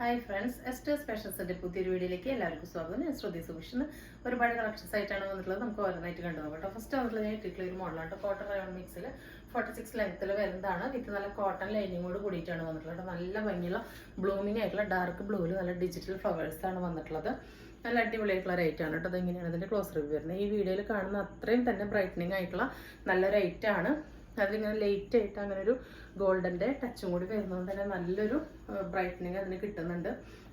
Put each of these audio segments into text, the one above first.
Hi friends, എസ്റ്റേഴ്സ് ഫാഷൻസിന്റെ പുതിയൊരു വീഡിയോയിലേക്ക് എല്ലാവർക്കും സ്വാഗതം. ഞാൻ ശ്രുതി സുഭിഷ്. ഒരുപാട് കളക്ഷൻസ് ആയിട്ടാണ് വന്നിട്ടുള്ളത്. നമുക്ക് ഓരോന്നായിട്ട് കണ്ടു നോക്കാം. ഫസ്റ്റ് വന്നിട്ടുള്ളത് ഞാൻ ഇട്ടിട്ടുള്ള ഒരു മോഡലാണ്. കോട്ടൺ റയോൺ മിക്സിൽ 46 ലെങ്ത്തിൽ വരുന്നതാണ്. വിത്ത് നല്ല കോട്ടൺ ലൈനിങ്ങോട് കൂടിയിട്ടാണ് വന്നിട്ടുള്ളത്. നല്ല ഭംഗിയുള്ള ബ്ലൂമിംഗ് ആയിട്ടുള്ള ഡാർക്ക് ബ്ലൂവിൽ നല്ല ഡിജിറ്റൽ ഫ്ലവേഴ്സ് ആണ് വന്നിട്ടുള്ളത്. നല്ല അടിപൊളിയായിട്ടുള്ള റേറ്റ് ആണ് കേട്ടോ. അതെങ്ങനെയാണ് അതിന്റെ ക്ലോസ് റിവ്യൂ വരുന്നത്. ഈ വീഡിയോയിൽ കാണുന്ന അത്രയും തന്നെ ബ്രൈറ്റനിങ് ആയിട്ടുള്ള നല്ല റേറ്റ് ആണ്. അതിലിങ്ങനെ ലേറ്റ് ആയിട്ട് അങ്ങനെ ഒരു ഗോൾഡന്റെ ടച്ചും കൂടി വരുന്നതുകൊണ്ട് തന്നെ നല്ലൊരു ബ്രൈറ്റനിങ് അതിന് കിട്ടുന്നുണ്ട്.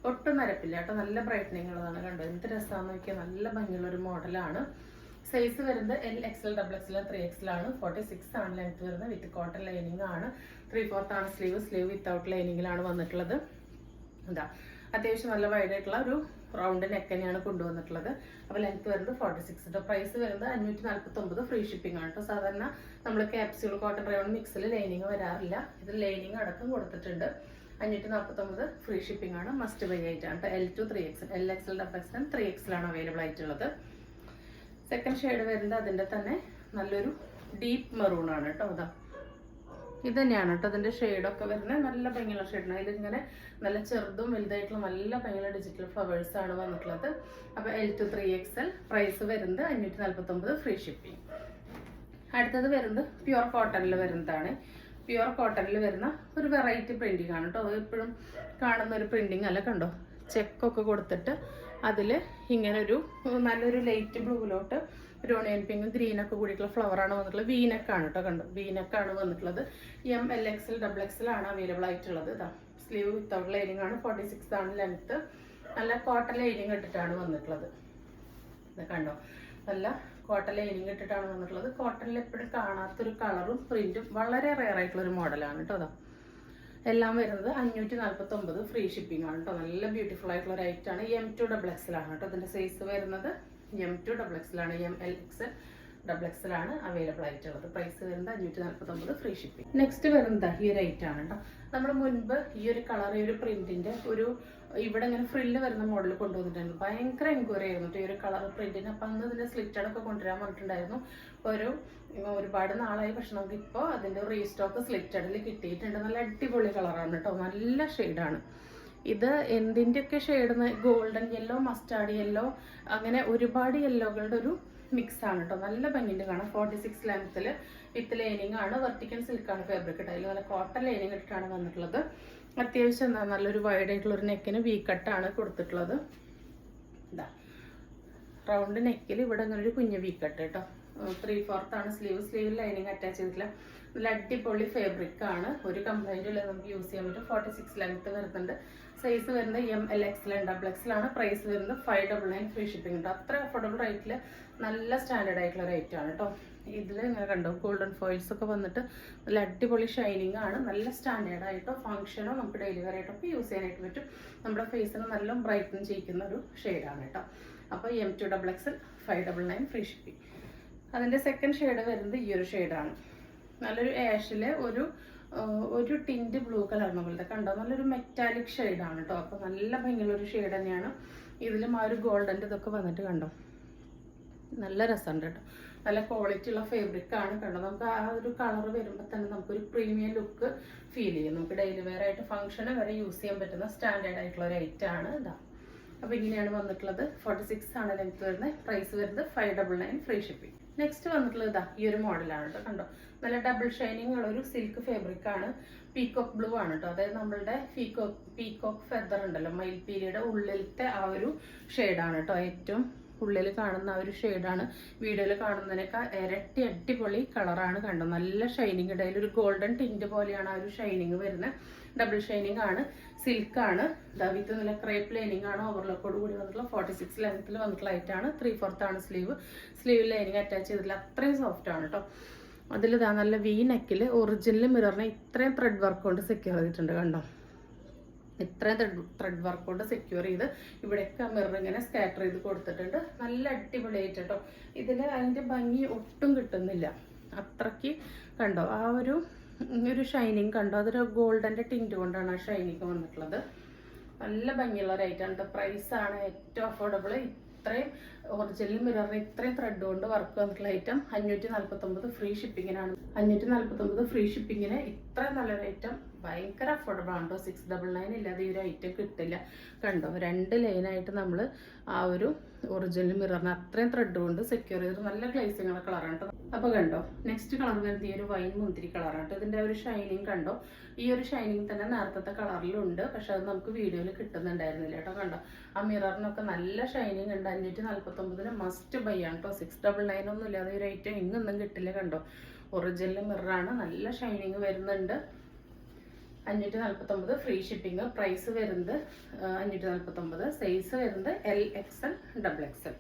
ഒട്ടും നരപ്പില്ല കേട്ടോ. നല്ല ബ്രൈറ്റനിങ് ഉള്ളതാണ്. കണ്ടോ എന്ത് രസമാണെന്ന് നോക്കിയാൽ നല്ല ഭംഗിയുള്ള ഒരു മോഡലാണ്. സൈസ് വരുന്നത് LXL, XXL, 3XL ആണ്. 46 ആണ് ലെങ്ത് വരുന്നത്. വിത്ത് കോട്ടൺ ലൈനിങ് ആണ്. 3/4 ആണ് സ്ലീവ് വിത്തൗട്ട് ലൈനിങ്ങിലാണ് വന്നിട്ടുള്ളത്. എന്താ അത്യാവശ്യം നല്ല വൈഡ് ആയിട്ടുള്ള ഒരു റൗണ്ട് നെക്ക് തന്നെയാണ് കൊണ്ടുവന്നിട്ടുള്ളത്. അപ്പോൾ ലെങ്ത് വരുന്നത് 46. പ്രൈസ് വരുന്നത് 549. ഫ്രീ ഷിപ്പിംഗ് ആണ് കേട്ടോ. സാധാരണ നമ്മൾ ക്യാപ്സ്യൂൾ കോട്ടൺ റയോൺ മിക്സിൽ ലൈനിങ് വരാറില്ല. ഇത് ലൈനിങ് അടക്കം കൊടുത്തിട്ടുണ്ട്. 549 ഫ്രീ ഷിപ്പിംഗ് ആണ്. മസ്റ്റ് ബൈ ആയിട്ടാണ്. L to 3XL, LXL, XXL, 3XL ആണ് അവൈലബിൾ ആയിട്ടുള്ളത്. സെക്കൻഡ് ഷെയ്ഡ് വരുന്നത് അതിന്റെ തന്നെ നല്ലൊരു ഡീപ്പ് മെറൂൺ ആണ് കേട്ടോ. അതാ ഇത് തന്നെയാണ് കേട്ടോ അതിന്റെ ഷെയ്ഡൊക്കെ വരുന്നത്. നല്ല ഭംഗിയുള്ള ഷെയ്ഡാണ്. ഇതിങ്ങനെ നല്ല ചെറുതും വലുതായിട്ടുള്ള നല്ല ഭംഗിയുള്ള ഡിജിറ്റൽ ഫ്ലവേഴ്സ് ആണ് വന്നിട്ടുള്ളത്. അപ്പൊ L to 3XL. പ്രൈസ് വരുന്നത് 549. Free shipping. അടുത്തത് വരുന്നത് പ്യുവർ കോട്ടണിൽ വരുന്നതാണ്. പ്യുവർ കോട്ടണിൽ വരുന്ന ഒരു വെറൈറ്റി പ്രിന്റിംഗ് ആണ് കേട്ടോ. എപ്പോഴും കാണുന്ന ഒരു പ്രിന്റിംഗ് അല്ല. കണ്ടോ ചെക്കൊക്കെ കൊടുത്തിട്ട് അതിൽ ഇങ്ങനെ ഒരു നല്ലൊരു ലൈറ്റ് ബ്ലൂവിലോട്ട് ഒരു ഓണിയൻ പിങ്കും ഗ്രീനൊക്കെ കൂടിയിട്ടുള്ള ഫ്ലവറാണ് വന്നിട്ടുള്ളത്. വീനക്കാണ് കേട്ടോ. കണ്ടോ വീനക്കാണ് വന്നിട്ടുള്ളത്. MLXL, XXL ആണ് അവൈലബിൾ ആയിട്ടുള്ളത്. ഇതാ സ്ലീവ് വിത്തൗട്ട് ലൈനിങ് ആണ്. 46 ആണ് ലെങ്ത്ത്. നല്ല കോട്ടൺ ലൈനിങ് ഇട്ടിട്ടാണ് വന്നിട്ടുള്ളത്. ഇത് കണ്ടോ നല്ല കോട്ടൺ ലൈനിങ് ഇട്ടിട്ടാണ് വന്നിട്ടുള്ളത്. കോട്ടണിൽ എപ്പോഴും കാണാത്തൊരു കളറും പ്രിന്റും വളരെ റെയർ ആയിട്ടുള്ള ഒരു മോഡലാണ് കേട്ടോ. അതാ എല്ലാം വരുന്നത് 549. ഫ്രീ ഷിപ്പിംഗ് ആണ് കേട്ടോ. നല്ല ബ്യൂട്ടിഫുൾ ആയിട്ടുള്ള ഒരു ഐറ്റം ആണ്. M to XXL ആണ് കേട്ടോ. ഇതിന്റെ സൈസ് വരുന്നത് M to XXL ആണ്. MLXL, XXL ആണ് അവൈലബിൾ ആയിട്ടുള്ളത്. പ്രൈസ് വരുന്നത് 549. Free shipping. നെക്സ്റ്റ് വരുന്നത് ഈ ഒരു ഐറ്റം ആണ് കേട്ടോ. നമ്മൾ മുൻപ് ഈ ഒരു കളർ ഈ ഒരു പ്രിന്റിന്റെ ഒരു ഇവിടെ ഇങ്ങനെ ഫ്രില്ല് വരുന്ന മോഡൽ കൊണ്ടുവന്നിട്ടുണ്ടായിരുന്നു. ഭയങ്കര എൻക്വയറി ആയിരുന്നു ഈ ഒരു കളർ പ്രിന്റിന്. അപ്പം അന്ന് ഇതിന്റെ സ്ലിറ്റഡൊക്കെ കൊണ്ടുവരാൻ പറഞ്ഞിട്ടുണ്ടായിരുന്നു. ഒരുപാട് നാളായി. പക്ഷെ നമുക്ക് ഇപ്പോൾ അതിന്റെ റീസ്റ്റോക്ക് സ്ലിറ്റഡിൽ കിട്ടിയിട്ടുണ്ട്. നല്ല അടിപൊളി കളറാണ് കേട്ടോ. നല്ല ഷെയ്ഡാണ് ഇത്. എന്തിൻ്റെയൊക്കെ shade golden yellow, mustard yellow, അങ്ങനെ ഒരുപാട് യെല്ലോകളുടെ ഒരു മിക്സ് ആണ് കേട്ടോ. നല്ല ഭംഗിൻ്റെ കാണാം. 46 ലെങ്ത്തിൽ വിത്ത് ലൈനിങ് ആണ്. വെർട്ടിക്കൽ സിൽക്കാണ് ഫാബ്രിക് ഇട്ട്. അതിൽ നല്ല കോട്ടൺ ലൈനിങ് ഇട്ടിട്ടാണ് വന്നിട്ടുള്ളത്. അത്യാവശ്യം നല്ലൊരു വൈഡ് ആയിട്ടുള്ള ഒരു നെക്കിന് വി കട്ടാണ് കൊടുത്തിട്ടുള്ളത്. ഇതാ റൗണ്ട് നെക്കിൽ ഇവിടെ അങ്ങനെ ഒരു കുഞ്ഞ് വി കട്ട് കേട്ടോ. 3/4 ആണ് സ്ലീവിൽ ലൈനിങ് അറ്റാച്ച് ചെയ്തിട്ടില്ല. നല്ല അടിപൊളി ഫാബ്രിക് ആണ്. ഒരു കംപ്ലൈൻറ്റും ഇല്ല. നമുക്ക് യൂസ് ചെയ്യാൻ പറ്റും. 46 ലെങ്ത്ത് വരുന്നുണ്ട്. സൈസ് വരുന്നത് MLXL, XXL ആണ്. പ്രൈസ് വരുന്നത് 599. ഫ്രീ ഷിപ്പിംഗ് ഉണ്ട്. അത്ര അഫോർഡബിൾ റേറ്റിൽ നല്ല സ്റ്റാൻഡേർഡ് ആയിട്ടുള്ള റേറ്റ് ആണ് കേട്ടോ. ഇതിൽ ഇങ്ങനെ കണ്ടോ ഗോൾഡൻ ഫോയിൽസ് ഒക്കെ വന്നിട്ട് നല്ല അടിപൊളി ഷൈനിങ് ആണ്. നല്ല സ്റ്റാൻഡേർഡ് ആയിട്ടോ ഫംഗ്ഷനോ നമുക്ക് ഡെയിലി വെയർ ആയിട്ടൊക്കെ യൂസ് ചെയ്യാനായിട്ട് പറ്റും. നമ്മുടെ ഫേസിന് നല്ല ബ്രൈറ്റൻ ചെയ്യിക്കുന്ന ഒരു ഷെയ്ഡാണ് കേട്ടോ. അപ്പോൾ M to XXL 599. Free shipping. അതിൻ്റെ സെക്കൻഡ് ഷെയ്ഡ് വരുന്നത് ഈ ഒരു ഷെയ്ഡാണ്. നല്ലൊരു ആഷിലെ ഒരു ടിൻറ്റ് ബ്ലൂ കളറിന് പോലത്തെ കണ്ടോ. നല്ലൊരു മെറ്റാലിക് ഷെയ്ഡാണ് കേട്ടോ. അപ്പോൾ നല്ല ഭംഗിയുള്ള ഒരു ഷെയ്ഡ് തന്നെയാണ്. ഇതിലും ആ ഒരു ഗോൾഡൻ്റെ ഇതൊക്കെ വന്നിട്ട് കണ്ടോ നല്ല രസമുണ്ട് കേട്ടോ. നല്ല ക്വാളിറ്റി ഉള്ള ഫാബ്രിക് ആണ്. കണ്ടോ നമുക്ക് ആ ഒരു കളർ വരുമ്പോൾ തന്നെ നമുക്കൊരു പ്രീമിയം ലുക്ക് ഫീൽ ചെയ്യും. നമുക്ക് ഡെയിലി വെയർ ആയിട്ട് ഫംഗ്ഷന് വരെ യൂസ് ചെയ്യാൻ പറ്റുന്ന സ്റ്റാൻഡേർഡ് ആയിട്ടുള്ള ഒരു ഐറ്റം ആണ് ഇതാ. അപ്പോൾ ഇങ്ങനെയാണ് വന്നിട്ടുള്ളത്. 46 ആണ് ലെങ്ത് വരുന്നത്. പ്രൈസ് വരുന്നത് 599. Free shipping. നെക്സ്റ്റ് വന്നിട്ടുള്ളത് ഇതാ ഈ ഒരു മോഡലാണ് കേട്ടോ. കണ്ടോ നല്ല ഡബിൾ ഷൈനിങ് ഉള്ള ഒരു സിൽക്ക് ഫാബ്രിക് ആണ്. പീകോക്ക് ബ്ലൂ ആണ് കേട്ടോ. അതായത് നമ്മളുടെ പീകോക്ക് ഫെദർ ഉണ്ടല്ലോ മയിൽപീലിയുടെ ഉള്ളിലത്തെ ആ ഒരു ഷെയ്ഡാണ് കേട്ടോ. ഏറ്റവും ഉള്ളിൽ കാണുന്ന ആ ഒരു ഷെയ്ഡാണ്. വീഡിയോയിൽ കാണുന്നതിനേക്കാൾ ഇരട്ടി അടിപൊളി കളറാണ്. കണ്ടോ നല്ല ഷൈനിങ്. ഇടയിൽ ഒരു ഗോൾഡൻ ടിൻറ്റ് പോലെയാണ് ആ ഒരു ഷൈനിങ് വരുന്നത്. ഡബിൾ ഷൈനിങ് ആണ്. സിൽക്കാണ്. വിത്ത് നല്ല ക്രേപ്പ് ലൈനിങ് ആണ്. ഓവർലോക്കോട് കൂടി വന്നിട്ടുള്ള 46 ലെങ്ത്തിൽ വന്നിട്ടുള്ള ഐറ്റാണ്. 3/4 ആണ് സ്ലീവ് ലൈനിങ് അറ്റാച്ച് ചെയ്തിട്ടില്ല. അത്രയും സോഫ്റ്റ് ആണ് കേട്ടോ. അതിൽ ഇതാ നല്ല വി നെക്കിൽ ഒറിജിനൽ മിററിനെ ഇത്രയും ത്രെഡ് വർക്ക് കൊണ്ട് സെക്യൂർ ചെയ്തിട്ടുണ്ട്. കണ്ടോ ഇത്രയും ത്രെഡ് വർക്ക് കൊണ്ട് സെക്യൂർ ചെയ്ത് ഇവിടെയൊക്കെ മിറർ ഇങ്ങനെ സ്കാറ്റർ ചെയ്ത് കൊടുത്തിട്ടുണ്ട്. നല്ല അടിപൊളിയായിട്ട് കേട്ടോ. ഇതിൽ അതിൻ്റെ ഭംഗി ഒട്ടും കിട്ടുന്നില്ല. അത്രയ്ക്ക് കണ്ടോ ആ ഒരു ഷൈനിങ് കണ്ടോ. അതൊരു ഗോൾഡൻ്റെ ടിൻറ്റ് കൊണ്ടാണ് ആ ഷൈനിങ് വന്നിട്ടുള്ളത്. നല്ല ഭംഗിയുള്ള ഒരു ഐറ്റം ആണ്. പ്രൈസാണ് ഏറ്റവും അഫോർഡബിൾ. ഇത്രയും ഒറിജിനൽ മിററിന് ഇത്രയും ത്രെഡ് കൊണ്ട് വർക്ക് വന്നിട്ടുള്ള ഐറ്റം 549. ഫ്രീ ഷിപ്പിങ്ങിനാണ്. 549 ഫ്രീ ഷിപ്പിങ്ങിന് ഇത്രയും നല്ലൊരു ഐറ്റം ഭയങ്കര അഫോർഡബിൾ ആണ് കേട്ടോ. 699 ഇല്ലാതെ ഈ ഒരു ഐറ്റം കിട്ടില്ല. കണ്ടോ 2 ലൈനായിട്ട് നമ്മൾ ആ ഒരു ഒറിജിനൽ മിററിന് അത്രയും ത്രെഡ് കൊണ്ട് സെക്യൂർ ചെയ്ത് നല്ല ഗ്ലേസിംഗ് ഉള്ള കളറാണ് കേട്ടോ. അപ്പോൾ കണ്ടോ നെക്സ്റ്റ് കളർ വരുന്നത് ഈ ഒരു വൈൻ മുന്തിരി കളറാണ് കേട്ടോ. ഇതിൻ്റെ ഒരു ഷൈനിങ് കണ്ടോ, ഈ ഒരു ഷൈനിങ് തന്നെ നേരത്തെ കളറിലുണ്ട്, പക്ഷെ അത് നമുക്ക് വീഡിയോയിൽ കിട്ടുന്നുണ്ടായിരുന്നില്ല കേട്ടോ. കണ്ടോ ആ മിററിനൊക്കെ നല്ല ഷൈനിങ് ഉണ്ട്. 549 മസ്റ്റ് ബൈ ആണ് കേട്ടോ. 699 ഒന്നും ഇല്ലാതെ ഒരു ഐറ്റം ഇങ്ങൊന്നും കിട്ടില്ല. കണ്ടോ ഒറിജിനൽ മിററാണ്, നല്ല ഷൈനിങ് വരുന്നുണ്ട്. 549 ഫ്രീ ഷിപ്പിംഗ്. പ്രൈസ് വരുന്നത് 549. സൈസ് വരുന്നത് LXL XXL.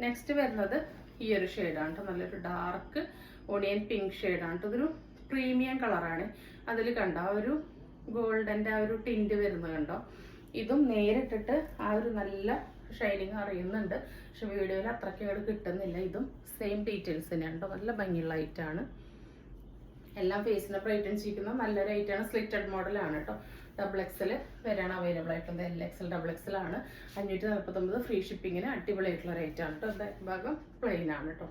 നെക്സ്റ്റ് വരുന്നത് ഈ ഒരു ഷെയ്ഡാണ് കേട്ടോ. നല്ലൊരു ഡാർക്ക് ഓണിയൻ പിങ്ക് ഷെയ്ഡാണ് കേട്ടോ. ഇതൊരു പ്രീമിയം കളറാണ്. അതിൽ കണ്ടോ ആ ഒരു ഗോൾഡൻ്റെ ആ ഒരു ടിൻറ്റ് വരുന്നത് കണ്ടോ. ഇതും നേരിട്ടിട്ട് ആ ഒരു നല്ല ഷൈനിങ് അറിയുന്നുണ്ട്, പക്ഷെ വീഡിയോയിൽ അത്രയ്ക്ക് അങ്ങോട്ട് കിട്ടുന്നില്ല. ഇതും സെയിം ഡീറ്റെയിൽസ് തന്നെയാണ് കേട്ടോ. നല്ല ഭംഗിയുള്ള ഐറ്റാണ്. എല്ലാം ഫേസിനെ ബ്രൈറ്റൻ ചെയ്യിക്കുന്ന നല്ലൊരു ഐറ്റാണ്. സ്ലിറ്റഡ് മോഡലാണ് കേട്ടോ. XXL വരെയാണ് അവൈലബിൾ ആയിട്ടുള്ളത്. LXL XXL ആണ്. 549 ഫ്രീ ഷിപ്പിങ്ങിന് അടിപൊളിയായിട്ടുള്ള റേറ്റാണ് കേട്ടോ. ബാക്ക് ഭാഗം പ്ലെയിൻ ആണ് കേട്ടോ.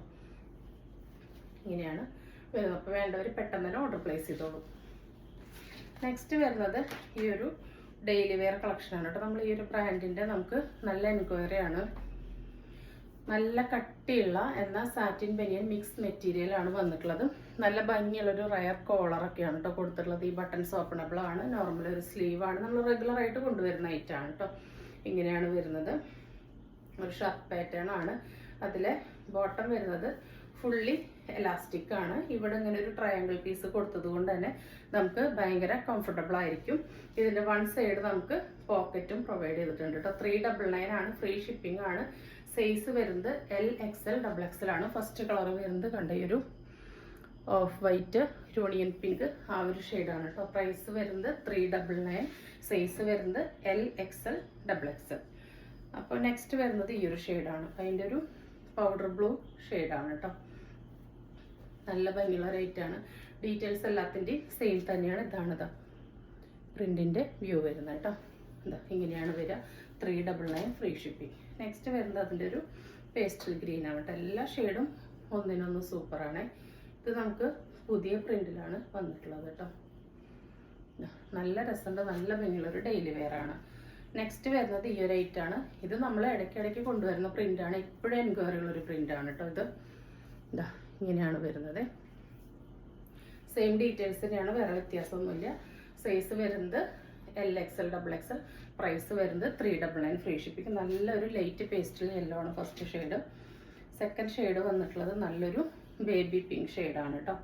ഇങ്ങനെയാണ് വരുന്നത്. അപ്പോൾ വേണ്ടവർ പെട്ടെന്ന് തന്നെ ഓർഡർ പ്ലേസ് ചെയ്തോളൂ. നെക്സ്റ്റ് വരുന്നത് ഈ ഒരു ഡെയിലി വെയർ കളക്ഷനാണ് കേട്ടോ. നമ്മൾ ഈ ഒരു ബ്രാൻഡിൻ്റെ നമുക്ക് നല്ല എൻക്വയറി ആണ്. നല്ല കട്ടിയുള്ള എന്നാൽ സാറ്റിൻ ബനിയൻ മിക്സ് മെറ്റീരിയൽ ആണ് വന്നിട്ടുള്ളത്. നല്ല ഭംഗിയുള്ളൊരു റയർ കോളറൊക്കെയാണ് കേട്ടോ കൊടുത്തിട്ടുള്ളത്. ഈ ബട്ടൺസ് ഓപ്പണബിൾ ആണ്. നോർമൽ ഒരു സ്ലീവ് ആണ്. നമ്മൾ റെഗുലർ ആയിട്ട് കൊണ്ടുവരുന്ന ഐറ്റാണ് കേട്ടോ. ഇങ്ങനെയാണ് വരുന്നത്. ഒരു ഷർട്ട് പാറ്റേൺ ആണ്. അതിലെ ബോട്ടം വരുന്നത് ഫുള്ളി എലാസ്റ്റിക് ആണ്. ഇവിടെ ഇങ്ങനെ ഒരു ട്രയാങ്കിൾ പീസ് കൊടുത്തത് കൊണ്ട് തന്നെ നമുക്ക് ഭയങ്കര കംഫർട്ടബിൾ ആയിരിക്കും. ഇതിൻ്റെ വൺ സൈഡ് നമുക്ക് പോക്കറ്റും പ്രൊവൈഡ് ചെയ്തിട്ടുണ്ട് കേട്ടോ. 399 ആണ്. ഫ്രീ ഷിപ്പിംഗ് ആണ്. സൈസ് വരുന്നത് LXL XXL ആണ്. ഫസ്റ്റ് കളർ വരുന്നത് കണ്ട ഈ ഒരു ഓഫ് വൈറ്റ് ഓണിയൻ പിങ്ക് ആ ഒരു ഷെയ്ഡാണ് കേട്ടോ. പ്രൈസ് വരുന്നത് 399. സൈസ് വരുന്നത് LXL XXL. അപ്പോൾ നെക്സ്റ്റ് വരുന്നത് ഈ ഒരു ഷെയ്ഡാണ്. അതിൻ്റെ ഒരു പൗഡർ ബ്ലൂ ഷെയ്ഡാണ് കേട്ടോ. നല്ല ഭംഗിയുള്ള റേറ്റാണ്. ഡീറ്റെയിൽസ് എല്ലാത്തിൻ്റെയും സെയിം തന്നെയാണ്. ഇതാണിതാ പ്രിൻറ്റിൻ്റെ വ്യൂ വരുന്നത് കേട്ടോ. ഇതാ ഇങ്ങനെയാണ് വരിക. 399 ഫ്രീ ഷിപ്പിംഗ്. നെക്സ്റ്റ് വരുന്നത് അതിൻ്റെ ഒരു പേസ്റ്റൽ ഗ്രീൻ ആണ് കേട്ടോ. എല്ലാ ഷെയ്ഡും ഒന്നിനൊന്ന് സൂപ്പറാണ്. ഇത് നമുക്ക് പുതിയ പ്രിൻറ്റിലാണ് വന്നിട്ടുള്ളത് കേട്ടോ. നല്ല രസമുണ്ട്. നല്ല ഭംഗിയുള്ളൊരു ഡെയിലി വെയർ ആണ്. നെക്സ്റ്റ് വരുന്നത് ഈ ഒരു ഐറ്റാണ്. ഇത് നമ്മൾ ഇടയ്ക്കിടയ്ക്ക് കൊണ്ടുവരുന്ന പ്രിൻ്റാണ്. ഇപ്പോഴും എൻക്വയറിയുള്ളൊരു പ്രിൻ്റാണ് കേട്ടോ. ഇത് ഇതാ ഇങ്ങനെയാണ് വരുന്നത്. സെയിം ഡീറ്റെയിൽസ് തന്നെയാണ്, വേറെ വ്യത്യാസമൊന്നുമില്ല. സൈസ് വരുന്നത് LXL XXL. പ്രൈസ് വരുന്നത് 399 ഫ്രീ ഷിപ്പിംഗ്. നല്ലൊരു ലൈറ്റ് പേസ്റ്റൽ യെല്ലോ ആണ് ഫസ്റ്റ് ഷെയ്ഡ്. സെക്കൻഡ് ഷെയ്ഡ് വന്നിട്ടുള്ളത് നല്ലൊരു ബേബി പിങ്ക് ഷെയ്ഡാണ് കേട്ടോ.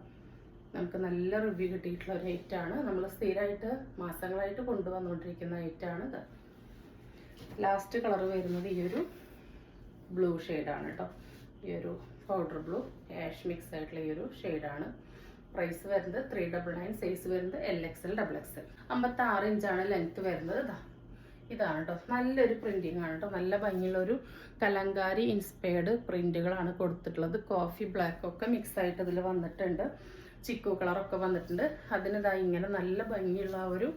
നമുക്ക് നല്ല റിവ്യൂ കിട്ടിയിട്ടുള്ള ഒരു ഐറ്റാണ്. നമ്മൾ സ്ഥിരമായിട്ട് മാസങ്ങളായിട്ട് കൊണ്ടുവന്നുകൊണ്ടിരിക്കുന്ന ഐറ്റാണ് ഇത്. ലാസ്റ്റ് കളർ വരുന്നത് ഈ ഒരു ബ്ലൂ ഷെയ്ഡാണ് കേട്ടോ. ഈ ഒരു പൗഡർ ബ്ലൂ ആഷ് മിക്സ് ആയിട്ടുള്ള ഈ ഒരു ഷെയ്ഡാണ്. പ്രൈസ് വരുന്നത് 399. സൈസ് വരുന്നത് LXL XXL. 56 ഇഞ്ചാണ് ലെങ്ത് വരുന്നത്. ഇതാണ് കേട്ടോ. നല്ലൊരു പ്രിന്റിംഗ് ആണ് കേട്ടോ. നല്ല ഭംഗിയുള്ളൊരു കലങ്കാരി ഇൻസ്പയർഡ് പ്രിന്റുകളാണ് കൊടുത്തിട്ടുള്ളത്. കോഫി ബ്ലാക്ക് ഒക്കെ മിക്സ് ആയിട്ട് ഇതിൽ വന്നിട്ടുണ്ട്. ചിക്കു കളറൊക്കെ വന്നിട്ടുണ്ട്. അതിനിതാ ഇങ്ങനെ നല്ല ഭംഗിയുള്ള ഒരു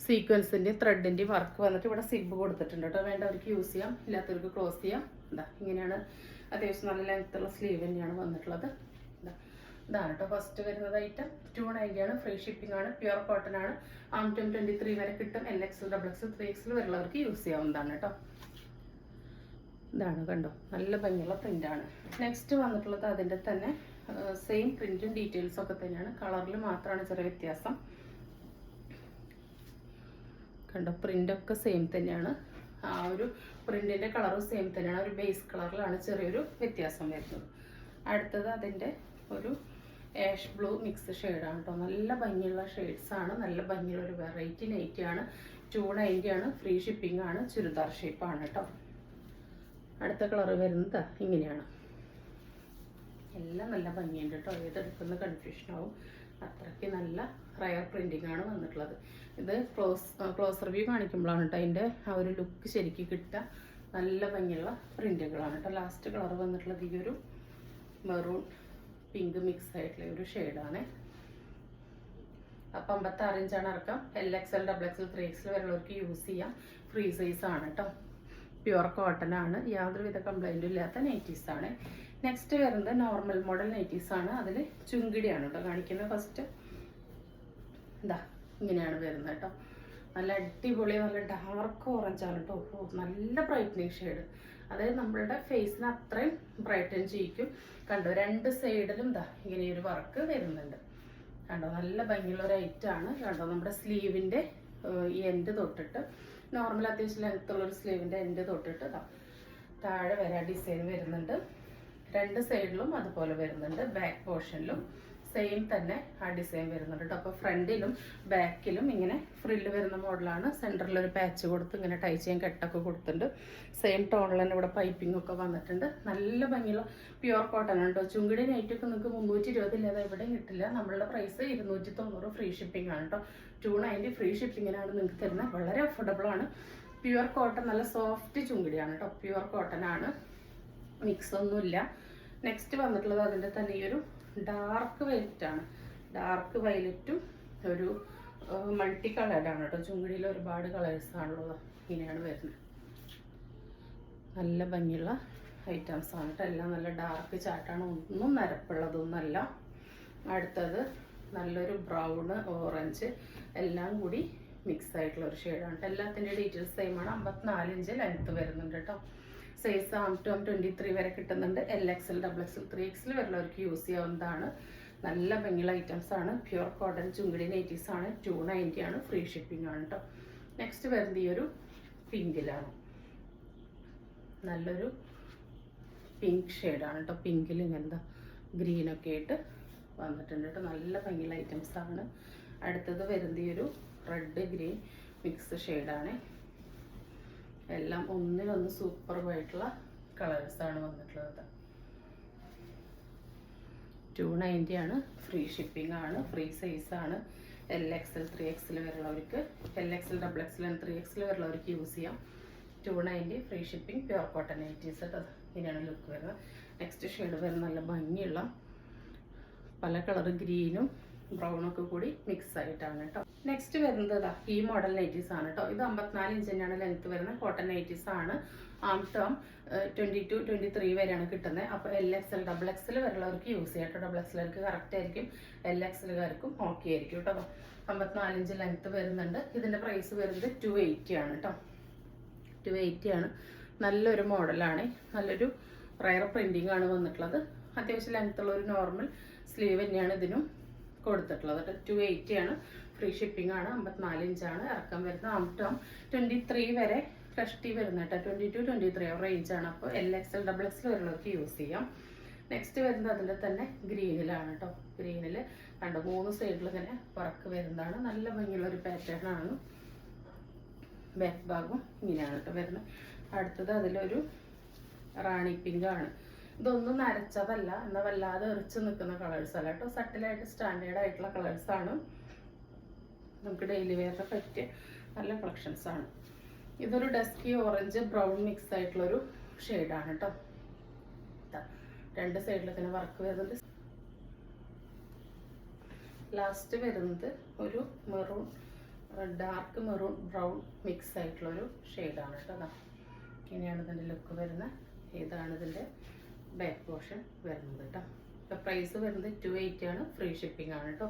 സീക്വൻസിൻ്റെ ത്രെഡിൻ്റെ വർക്ക് വന്നിട്ട് ഇവിടെ സിബ് കൊടുത്തിട്ടുണ്ട് കേട്ടോ. വേണ്ടവർക്ക് യൂസ് ചെയ്യാം, ഇല്ലാത്തവർക്ക് ക്ലോസ് ചെയ്യാം. ഇങ്ങനെയാണ്. അത്യാവശ്യം നല്ല ലെങ്ത്തുള്ള സ്ലീവ് തന്നെയാണ് വന്നിട്ടുള്ളത്. ഇതാണ് കേട്ടോ ഫസ്റ്റ് വരുന്നത് ഐറ്റം. 290 ആണ്. ഫ്രീ ഷിപ്പിംഗ് ആണ്. പ്യുവർ കോട്ടൺ ആണ്. ആംറ്റം 23 വരെ കിട്ടും. LXL XXL 3XL വരെയുള്ളവർക്ക് യൂസ് ചെയ്യാവുന്നതാണ് കേട്ടോ. ഇതാണ് കണ്ടോ നല്ല ഭംഗിയുള്ള പ്രിൻ്റാണ്. നെക്സ്റ്റ് വന്നിട്ടുള്ളത് അതിൻ്റെ തന്നെ സെയിം പ്രിൻറ്റും ഡീറ്റെയിൽസും ഒക്കെ തന്നെയാണ്. കളറിൽ മാത്രമാണ് ചെറിയ വ്യത്യാസം. കണ്ടോ പ്രിൻ്റൊക്കെ സെയിം തന്നെയാണ്. ആ ഒരു പ്രിൻറ്റിൻ്റെ കളറും സെയിം തന്നെയാണ്. ഒരു ബേസ് കളറിലാണ് ചെറിയൊരു വ്യത്യാസം വരുന്നത്. അടുത്തത് അതിൻ്റെ ഒരു ആഷ് ബ്ലൂ മിക്സ് ഷെയ്ഡാണ് കേട്ടോ. നല്ല ഭംഗിയുള്ള ഷെയ്ഡ്സാണ്. നല്ല ഭംഗിയുള്ള ഒരു വെറൈറ്റി നൈറ്റിയാണ്. 290 ആണ്. ഫ്രീ ഷിപ്പിംഗ് ആണ്. ചുരിദാർ ഷേപ്പാണ് കേട്ടോ. അടുത്ത കളർ വരുന്നത് ഇങ്ങനെയാണ്. എല്ലാം നല്ല ഭംഗിയുണ്ട് കേട്ടോ. ഏതെടുക്കുന്ന കൺഫ്യൂഷൻ ആവും. അത്രയ്ക്ക് നല്ല റയർ പ്രിൻറ്റിംഗ് ആണ് വന്നിട്ടുള്ളത്. ഇത് ക്ലോസ് റിവ്യൂ കാണിക്കുമ്പോഴാണ് കേട്ടോ അതിൻ്റെ ആ ഒരു ലുക്ക് ശരിക്കും കിട്ടുക. നല്ല ഭംഗിയുള്ള പ്രിൻറ്റുകളാണ് കേട്ടോ. ലാസ്റ്റ് കളർ വന്നിട്ടുള്ളത് ഈ ഒരു മെറൂൺ പിങ്ക് മിക്സ് ആയിട്ടുള്ള ഒരു ഷെയ്ഡാണ്. അപ്പം 56 ഇഞ്ചാണ് ഇറക്കം. LXL XXL 3XL വരെയുള്ളവർക്ക് യൂസ് ചെയ്യാം. ഫ്രീ സൈസ് ആണ് കേട്ടോ. പ്യുവർ കോട്ടൺ ആണ്. യാതൊരുവിധ കംപ്ലൈൻറ്റും ഇല്ലാത്ത നൈറ്റീസ് ആണ്. നെക്സ്റ്റ് വരുന്നത് നോർമൽ മോഡൽ നൈറ്റീസ് ആണ്. അതിൽ ചുങ്കിടിയാണ് കേട്ടോ കാണിക്കുന്നത്. ഫസ്റ്റ് ഇതാ ഇങ്ങനെയാണ് വരുന്നത് കേട്ടോ. നല്ല അടിപൊളി നല്ല ഡാർക്ക് ഓറഞ്ചാണ് കേട്ടോ. നല്ല ബ്രൈറ്റനിങ് ഷെയ്ഡ്, അതായത് നമ്മളുടെ ഫേസിന് അത്രയും ബ്രൈറ്റൻ ചെയ്യിക്കും. കണ്ടോ, രണ്ട് സൈഡിലും ഇതാ ഇങ്ങനെ ഒരു വർക്ക് വരുന്നുണ്ട്. കണ്ടോ, നല്ല ഭംഗിയുള്ള ഒരു ഐറ്റാണ്. കണ്ടോ, നമ്മുടെ സ്ലീവിൻ്റെ ഈ എൻഡ് തൊട്ടിട്ട് നോർമൽ അത്യാവശ്യം ലെങ്ത്തുള്ളൊരു സ്ലീവിൻ്റെ എൻഡ് തൊട്ടിട്ട് ഇതാ താഴെ വരെ ഡിസൈൻ വരുന്നുണ്ട്. രണ്ട് സൈഡിലും അതുപോലെ വരുന്നുണ്ട്. ബാക്ക് പോർഷനിലും സെയിം തന്നെ ആ ഡിസൈൻ വരുന്നുണ്ട് കേട്ടോ. അപ്പോൾ ഫ്രണ്ടിലും ബാക്കിലും ഇങ്ങനെ ഫ്രില്ല് വരുന്ന മോഡലാണ്. സെൻറ്ററിലൊരു പാച്ച് കൊടുത്ത് ഇങ്ങനെ ടൈ ചെയ്യാൻ കെട്ടൊക്കെ കൊടുത്തിട്ടുണ്ട്. സെയിം ടോണിൽ തന്നെ ഇവിടെ പൈപ്പിംഗ് ഒക്കെ വന്നിട്ടുണ്ട്. നല്ല ഭംഗിയുള്ള പ്യുവർ കോട്ടൺ ആണ് കേട്ടോ. ചുങ്കിടി നൈറ്റൊക്കെ നിങ്ങൾക്ക് 320 ഇല്ലാതെ എവിടെയും കിട്ടില്ല. നമ്മളുടെ പ്രൈസ് 290 ഫ്രീ ഷിപ്പിംഗ് ആണ് കേട്ടോ. 290 ഫ്രീ ഷിപ്പിങ്ങിനാണ് നിങ്ങൾക്ക് തരുന്നത്. വളരെ അഫോർഡബിൾ ആണ്. പ്യുവർ കോട്ടൺ, നല്ല സോഫ്റ്റ് ചുങ്കിടിയാണ് കേട്ടോ. പ്യുവർ കോട്ടൺ ആണ്, മിക്സ് ഒന്നുമില്ല. നെക്സ്റ്റ് വന്നിട്ടുള്ളത് അതിൻ്റെ തന്നെ ഈ ഒരു ഡാർക്ക് വയലറ്റ് ആണ്. ഡാർക്ക് വയലറ്റും ഒരു മൾട്ടി കളേർഡാണ് കേട്ടോ. ചുങ്കിടിയിൽ ഒരുപാട് കളേഴ്സ് ആണുള്ളത്. ഇങ്ങനെയാണ് വരുന്നത്. നല്ല ഭംഗിയുള്ള ഐറ്റംസ് ആണ് കേട്ടോ. എല്ലാം നല്ല ഡാർക്ക് ചാട്ടാണ്, ഒന്നും നരപ്പുള്ളതൊന്നുമല്ല. അടുത്തത് നല്ലൊരു ബ്രൗണ് ഓറഞ്ച് എല്ലാം കൂടി മിക്സ് ആയിട്ടുള്ള ഒരു ഷെയ്ഡാണ് കേട്ടോ. എല്ലാത്തിൻ്റെ ഡീറ്റെയിൽസ് സെയിമാണ്. 54 ഇഞ്ച് ലെങ്ത്ത് വരുന്നുണ്ട് കേട്ടോ. സൈസ് ആം ടു 23 വരെ കിട്ടുന്നുണ്ട്. LXL, XXL, 3XL വരുന്നവർക്ക് യൂസ് ചെയ്യാവുന്നതാണ്. നല്ല ഭംഗിയുള്ള ഐറ്റംസ് ആണ്. പ്യുവർ കോട്ടൺ ചുങ്കിടി നൈറ്റീസ് ആണ്. 290 ആണ്, ഫ്രീ ഷിപ്പിംഗ് ആണ് കേട്ടോ. നെക്സ്റ്റ് വരുന്നത് ഈ ഒരു പിങ്കിലാണ്. നല്ലൊരു പിങ്ക് ഷെയ്ഡാണ് കേട്ടോ. പിങ്കിൽ ഇങ്ങനത്തെ ഗ്രീനൊക്കെ ആയിട്ട് വന്നിട്ടുണ്ട് കേട്ടോ. നല്ല ഭംഗിയുള്ള ഐറ്റംസ് ആണ്. അടുത്തത് വരുന്നത് ഈ ഒരു റെഡ് ഗ്രീൻ മിക്സ് ഷെയ്ഡാണ്. എല്ലാം ഒന്നിനൊന്ന് സൂപ്പർബായിട്ടുള്ള കളേഴ്സാണ് വന്നിട്ടുള്ളത്. 290 ആണ്, ഫ്രീ ഷിപ്പിംഗ് ആണ്, ഫ്രീ സൈസാണ്. LXL, 3XL വരുന്നവർക്ക്, LXL, XXL, 3XL വരുന്നവർക്ക് യൂസ് ചെയ്യാം. 290 free shipping, pure cotton nighties കേട്ടോ. ഇങ്ങനെയാണ് ലുക്ക് വരുന്നത്. നെക്സ്റ്റ് ഷെയ്ഡ് വരുന്ന നല്ല ഭംഗിയുള്ള പല കളർ ഗ്രീനും ബ്രൗണൊക്കെ കൂടി മിക്സ് ആയിട്ടാണ് കേട്ടോ. നെക്സ്റ്റ് വരുന്നത് ഈ മോഡൽ നൈറ്റീസ് ആണ് കേട്ടോ. ഇത് 54 ഇഞ്ച് തന്നെയാണ് ലെങ്ത്ത് വരുന്നത്. കോട്ടൺ നൈറ്റീസ് ആണ്. ആം ടേം 22, 23 വരെയാണ് കിട്ടുന്നത്. അപ്പോൾ LXL, XXL വരുന്നവർക്ക് യൂസ് ചെയ്യാം കേട്ടോ. XXLകാർക്ക് കറക്റ്റ് ആയിരിക്കും, LXLകാർക്കും ഓക്കെ ആയിരിക്കും കേട്ടോ. 54 ഇഞ്ച് ലെങ്ത്ത് വരുന്നുണ്ട്. ഇതിൻ്റെ പ്രൈസ് വരുന്നത് 280 ആണ് കേട്ടോ. 280 ആണ്. നല്ലൊരു മോഡലാണ്. നല്ലൊരു റയർ പ്രിൻറ്റിംഗ് ആണ് വന്നിട്ടുള്ളത്. അത്യാവശ്യം ലെങ്ത്തുള്ള ഒരു നോർമൽ സ്ലീവ് തന്നെയാണ് ഇതിനും കൊടുത്തിട്ടുള്ളത് കേട്ടോ. 280 ആണ്, ഫ്രീ ഷിപ്പിംഗ് ആണ്. 54 ഇഞ്ചാണ് ഇറക്കം വരുന്നത്. ആം ടേം 23 വരെ കഷ്ടി വരുന്നത് കേട്ടോ. 22, 23 റേഞ്ച് ആണ്. അപ്പോൾ LXL, XXL വരുന്നവർക്ക് യൂസ് ചെയ്യാം. നെക്സ്റ്റ് വരുന്നത് അതിൻ്റെ തന്നെ ഗ്രീനിലാണ് കേട്ടോ. ഗ്രീനിൽ കണ്ടോ 3 സൈഡിൽ ഇങ്ങനെ വർക്ക് വരുന്നതാണ്. നല്ല ഭംഗിയുള്ള ഒരു പാറ്റേൺ ആണ്. ബാക്ക് ഭാഗം ഇങ്ങനെയാണ് കേട്ടോ വരുന്നത്. അടുത്തത് അതിലൊരു റാണി പിങ്ക് ആണ്. ഇതൊന്നും നരച്ചതല്ല, എന്നാൽ വല്ലാതെ എറിച്ച് നിൽക്കുന്ന കളേഴ്സ് അല്ല കേട്ടോ. സട്ടിലായിട്ട് സ്റ്റാൻഡേർഡ് ആയിട്ടുള്ള കളേഴ്സാണ്. നമുക്ക് ഡെയിലി വെയറിന് പറ്റിയ നല്ല കളക്ഷൻസ് ആണ്. ഇതൊരു ഡസ്കി ഓറഞ്ച് ബ്രൗൺ മിക്സ് ആയിട്ടുള്ളൊരു ഷെയ്ഡാണ് കേട്ടോ. രണ്ട് സൈഡിലൊക്കെ വർക്ക് വരുന്നുണ്ട്. ലാസ്റ്റ് വരുന്നത് ഒരു maroon, dark maroon brown mix ആയിട്ടുള്ളൊരു ഷെയ്ഡാണ് കേട്ടോ. ഇങ്ങനെയാണ് ഇതിൻ്റെ ലുക്ക് വരുന്നത്. ഇതാണ് ഇതിൻ്റെ ബാക്ക് പോർഷൻ വരുന്നത് കേട്ടോ. ഇപ്പോൾ പ്രൈസ് വരുന്നത് 280 ആണ്, ഫ്രീ ഷിപ്പിംഗ് ആണ് കേട്ടോ.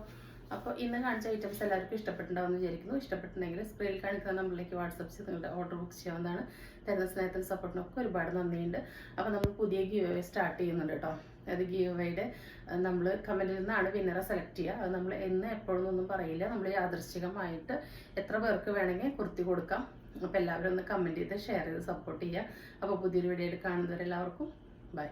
അപ്പോൾ ഇന്ന് കാണിച്ച ഐറ്റംസ് എല്ലാവർക്കും ഇഷ്ടപ്പെട്ടുണ്ടാവുമെന്ന് വിചാരിക്കുന്നു. ഇഷ്ടപ്പെട്ടുണ്ടെങ്കിൽ സ്ക്രീനിൽ കാണിക്കുന്ന നമ്പറിലേക്ക് വാട്സപ്പ് ചെയ്ത് നിങ്ങളുടെ ഓർഡർ ബുക്ക് ചെയ്യാവുന്നതാണ്. തരുന്ന സ്നേഹത്തിന് സപ്പോർട്ടിനൊക്കെ ഒരുപാട് നന്ദിയുണ്ട്. അപ്പോൾ നമ്മൾ പുതിയ ഗീവ് അവേ സ്റ്റാർട്ട് ചെയ്യുന്നുണ്ട് കേട്ടോ. അത് ഗീവ് അവേയുടെ നമ്മൾ കമൻറ്റിൽ നിന്നാണ് വിന്നറെ സെലക്ട് ചെയ്യുക. അത് നമ്മൾ എപ്പോഴൊന്നും പറയില്ല. നമ്മൾ യാദൃശ്ചികമായിട്ട് എത്ര പേർക്ക് വേണമെങ്കിൽ കുർത്തി കൊടുക്കാം. അപ്പോൾ എല്ലാവരും ഒന്ന് കമൻറ്റ് ചെയ്ത് ഷെയർ ചെയ്ത് സപ്പോർട്ട് ചെയ്യുക. അപ്പോൾ പുതിയൊരു വീഡിയോയിൽ കാണുന്നവരെല്ലാവർക്കും ബൈ.